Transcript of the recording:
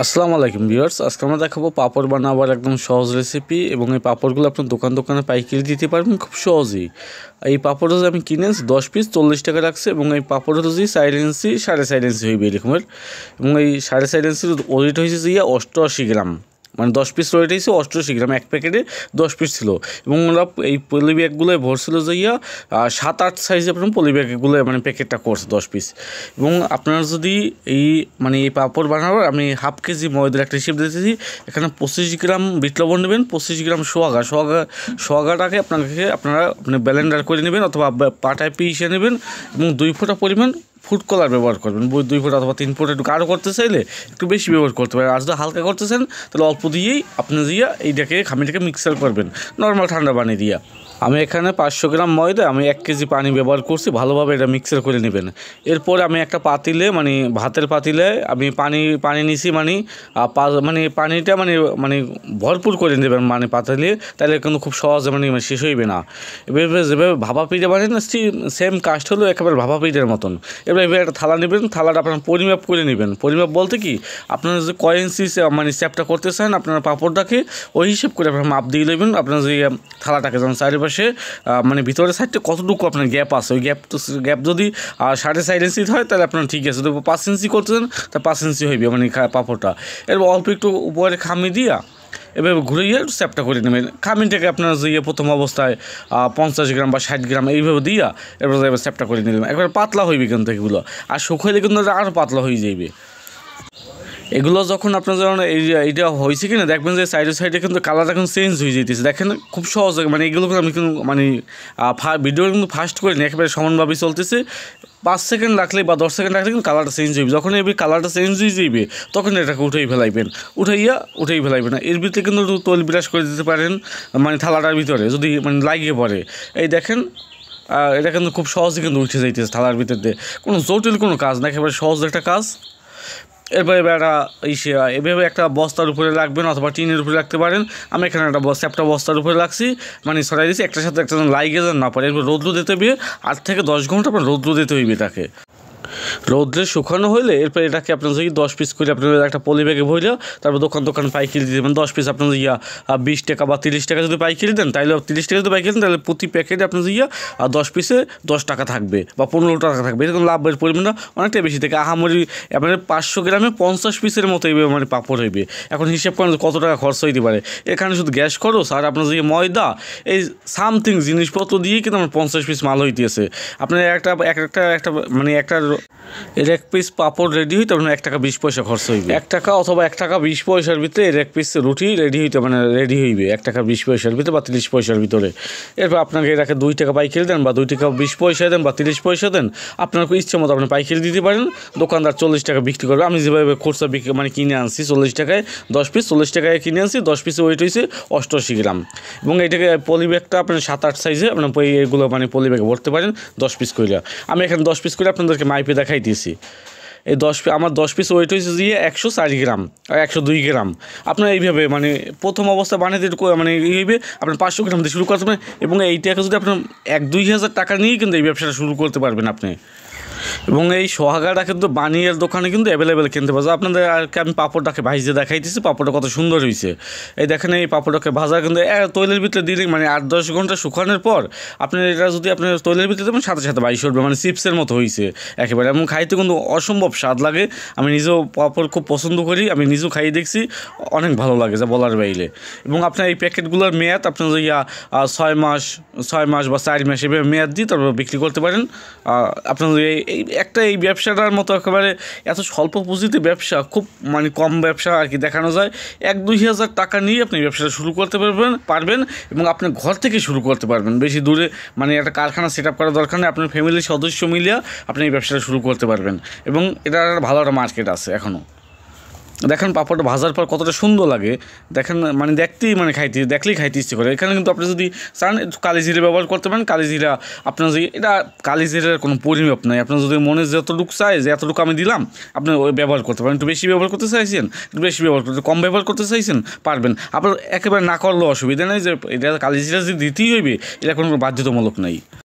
আসসালামু আলাইকুম ভিউয়ার্স, আজকে আমরা দেখাবো পাপড় বানাবার একদম সহজ রেসিপি এবং এই পাপড়গুলো আপনার দোকানে পাইকারি দিতে পারবেন খুব সহজেই। এই পাপড় যদি আমি কিনে 10 পিস 40 টাকা রাখছে এবং এই পাপড় যদি 4 ইঞ্চি 4.5 ইঞ্চি হইবে এরকমের এবং এই 4.5 ইঞ্চির ওয়েট হয়েছে যে 88 গ্রাম, মানে 10 পিস ওয়েট হয়েছে 88 গ্রাম, এক প্যাকেটে 10 পিস ছিল এবং ওরা এই পলি ব্যাগগুলোয় ভরছিল যাইয়া 7-8 সাইজে আপনার পলি ব্যাগগুলো মানে প্যাকেটটা করছে 10 পিস। এবং আপনারা যদি এই মানে এই পাপড় বানাবার আমি হাফ কেজি ময়দার একটা হিসেব দিতেছি। এখানে 25 গ্রাম বিট লবণ নেবেন, 25 গ্রাম সোয়াগাটাকে আপনারা মানে ব্লেন্ডার করে নেবেন অথবা পাটায় পিষে নেবেন এবং 2 ফোঁটা পরিমাণ ফুড কালার ব্যবহার করবেন। 2 ফোঁটা অথবা 3 ফোঁটা একটু গাঢ় করতে চাইলে একটু বেশি ব্যবহার করতে পারেন, আর যদি হালকা করতেছেন তাহলে অল্প দিয়েই আপনি এইটাকে খামিটাকে মিক্সার করবেন নর্মাল ঠান্ডা পানি দিয়া। আমি এখানে 500 গ্রাম ময়দা আমি 1 কেজি পানি ব্যবহার করছি, ভালোভাবে এটা মিক্সার করে নেবেন। এরপর আমি একটা পাতিলে মানে ভাতের পাতিলে আমি পানি নিছি, মানে পানিটা মানে ভরপুর করে নেবেন মানে পাতিলে, তাহলে কিন্তু খুব সহজে মানে শেষ হইবে না। এভাবে যেভাবে ভাপা পিঠা বানিয়ে না সেম কাজটা হলো একেবারে ভাপা পিঠার মতন। এবার একটা থালা নেবেন, থালাটা আপনার পরিমাপ করে নেবেন। পরিমাপ বলতে কি, আপনারা যে কয় ইঞ্চি মানে চ্যাপটা করতে চান আপনার পাপড়টাকে ওই হিসেব করে আপনার মাপ দিয়ে নেবেন। আপনার যে থালাটাকে যেমন চারিপাশে মানে ভিতরের সাইডটা কতটুকু আপনার গ্যাপ আছে, ওই গ্যাপ যদি 4.5 ইঞ্চি হয় তাহলে আপনার ঠিক আছে। যদি 5 ইঞ্চি করতেছেন তা 5 ইঞ্চি হইবে মানে পাপড়টা। এরপর অল্প একটু উপরে খামি দিয়া এভাবে ঘুরিয়ে চ্যাপটা করে নেবেন। খামিনটাকে আপনার যে প্রথম অবস্থায় 50 গ্রাম বা 60 গ্রাম এইভাবে দিয়া এবার চ্যাপটা করে নিলাম। একবার পাতলা হইবে কিন্তু এগুলো, আর শুকাইলে কিন্তু আরও পাতলা হয়ে যাইবে। এগুলো যখন আপনার যখন এইটা হয়েছে কিনা দেখবেন যে সাইডে কিন্তু কালারটা এখন চেঞ্জ হয়ে যেতেছে। দেখেন খুব সহজ, মানে এগুলো আমি কিন্তু মানে ভিডিও কিন্তু ফাস্ট করে নিই, একেবারে সমানভাবেই চলতেছে। 5 সেকেন্ড রাখলে বা 10 সেকেন্ড রাখলে কিন্তু কালারটা চেঞ্জ হইবে। যখন এই কালারটা চেঞ্জ হয়ে যাইবে তখন এটাকে উঠেই ফেলাইবেন, উঠেই ফেলাইবেন না। এর ভিতরে কিন্তু তৈল বিরাস করে দিতে পারেন মানে থালাটার ভিতরে যদি মানে লাগিয়ে পড়ে। এই দেখেন এটা কিন্তু খুব সহজে কিন্তু উঠে যাইতেছে থালার ভিতর দিয়ে, কোনো জটিল কোনো কাজ না, একেবারে সহজ একটা কাজ। এরপরে এভাবে একটা বস্তার উপরে রাখবেন অথবা টিনের উপরে রাখতে পারেন। আমি এখানে একটা বস্তার উপরে রাখছি, মানে ছড়াই দিচ্ছি, একটার সাথে একটা লাইগে যেন না পারে। এরপর রৌদ্র দিতে হবে 8 থেকে 10 ঘন্টা আপনার রৌদ্র দিতে হইবে এটাকে। রৌদ্রে শুকানো হলে এরপর এটাকে আপনার যদি 10 পিস করে আপনার একটা পলি ব্যাগে ভরে তারপর দোকান পাইকারি দিয়ে দেবেন। 10 পিস আপনার 20 টাকা বা 30 টাকা যদি পাইকারি দেন তাহলে 30 টাকা যদি পাইকারি দেন তাহলে প্রতি প্যাকেটে আপনার 10 পিসে 10 টাকা থাকবে বা 15 টাকা থাকবে। এরকম লাভের পরিমাণটা অনেকটা বেশি থেকে আহামরি আপনার 500 গ্রামে 50 পিসের মতো এইভাবে মানে পাপড় হইবে। এখন হিসাব করেন কত টাকা খরচ হইতে পারে। এখানে শুধু গ্যাস খরচ আর আপনার ময়দা এই সামথিং জিনিসপত্র দিয়ে কিন্তু আমার 50 পিস মাল হইতেছে। আপনার একটা মানে এর 1 পিস পাপড় রেডি হইতে আপনার 1 টাকা 20 পয়সা খরচ হইবে। 1 টাকা অথবা 1 টাকা 20 পয়সার ভিতরে এর 1 পিস রুটি রেডি হইবে 1 টাকা 20 পয়সার ভিতরে বা 30 পয়সার ভিতরে। এরপর আপনাকে এটাকে 2 টাকা পাইকারি দেন বা 2 টাকা 20 পয়সা দেন বা 30 পয়সা দেন, আপনার ইচ্ছে মতো আপনি পাইকারি দিতে পারেন। দোকানদার 40 টাকা বিক্রি করবে। আমি যেভাবে খুচরা মানে কিনে আনছি 40 টাকায় 10 পিস, 40 টাকায় কিনে আনছি। 10 পিসে ওয়েট হয়েছে 88 গ্রাম এবং এটাকে পলি ব্যাগটা আপনার 7-8 সাইজে আপনার এগুলো মানে পলি ব্যাগে ভরতে পারেন 10 পিস করে। আমি এখানে 10 পিস করে আপনাদেরকে মাইপে দেখাইতেছি। এই আমার 10 পিস ওয়েট হয়েছে 104 গ্রাম আর 102 গ্রাম। আপনার এইভাবে মানে প্রথম অবস্থা বানাতে মানে হইবে আপনার 500 গ্রাম দিয়ে শুরু করতে পারেন এবং এইটাকে যদি আপনার 1-2 হাজার টাকা নিয়েই কিন্তু এই ব্যবসাটা শুরু করতে পারবেন আপনি। এবং এই সোহাগাটা কিন্তু বানিয়ার দোকানে কিন্তু অ্যাভেলেবেল কিনতে পারবে। আপনাদের আর আমি পাপড়টাকে ভাইজে দেখাইতেছি, পাপড়টা কত সুন্দর হয়েছে। এই দেখেন এই পাপড়টাকে ভাজা কিন্তু তৈলের ভিতরে দিলে মানে 8-10 ঘন্টা শুকানোর পর আপনার এটা যদি আপনার তৈলের ভিতরে দেবেন সাথে সাথে বাইশ উঠবে, মানে চিপসের মতো হয়েছে একেবারে। এবং খাইতে কিন্তু অসম্ভব স্বাদ লাগে। আমি নিজেও পাপড় খুব পছন্দ করি, আমি নিজেও খাইয়ে দেখছি, অনেক ভালো লাগে যা বলার বাইরে। এবং আপনার এই প্যাকেটগুলোর মেয়াদ আপনার 6 মাস বা 4 মাস এভাবে মেয়াদ দিয়ে তারপর বিক্রি করতে পারেন। আপনার এই ব্যবসাটার মতো একেবারে এত স্বল্প পুঁজিতে ব্যবসা, খুব মানে কম ব্যবসা আর কি দেখানো যায়। 1-2 হাজার টাকা নিয়ে আপনি ব্যবসাটা শুরু করতে পারবেন এবং আপনি ঘর থেকে শুরু করতে পারবেন। বেশি দূরে মানে একটা কারখানা সেট আপ করার দরকার নেই। আপনার ফ্যামিলির সদস্য মিলিয়ে আপনি এই ব্যবসাটা শুরু করতে পারবেন এবং এটার ভালো একটা মার্কেট আছে এখনও। দেখেন পাপড়টা ভাজার পর কতটা সুন্দর লাগে, দেখেন মানে দেখলেই খাইতে ইচ্ছে করে। এখানে কিন্তু আপনি যদি চান কালি জিরে ব্যবহার করতে পারেন। কালি জিরা আপনার এটা কালি জিরার কোনো পরিমাপ নাই। আপনার যদি মনে যতটুকু চাই যে এতটুকু আমি দিলাম আপনি ওই ব্যবহার করতে পারেন। একটু বেশি ব্যবহার করতে চাইছেন একটু বেশি ব্যবহার করতে, কম ব্যবহার করতে চাইছেন পারবেন। আপনার একেবারে না করলেও অসুবিধা নেই যে এটা কালি জিরা যে দিতেই হইবে, এটা কোনো বাধ্যতামূলক নাই।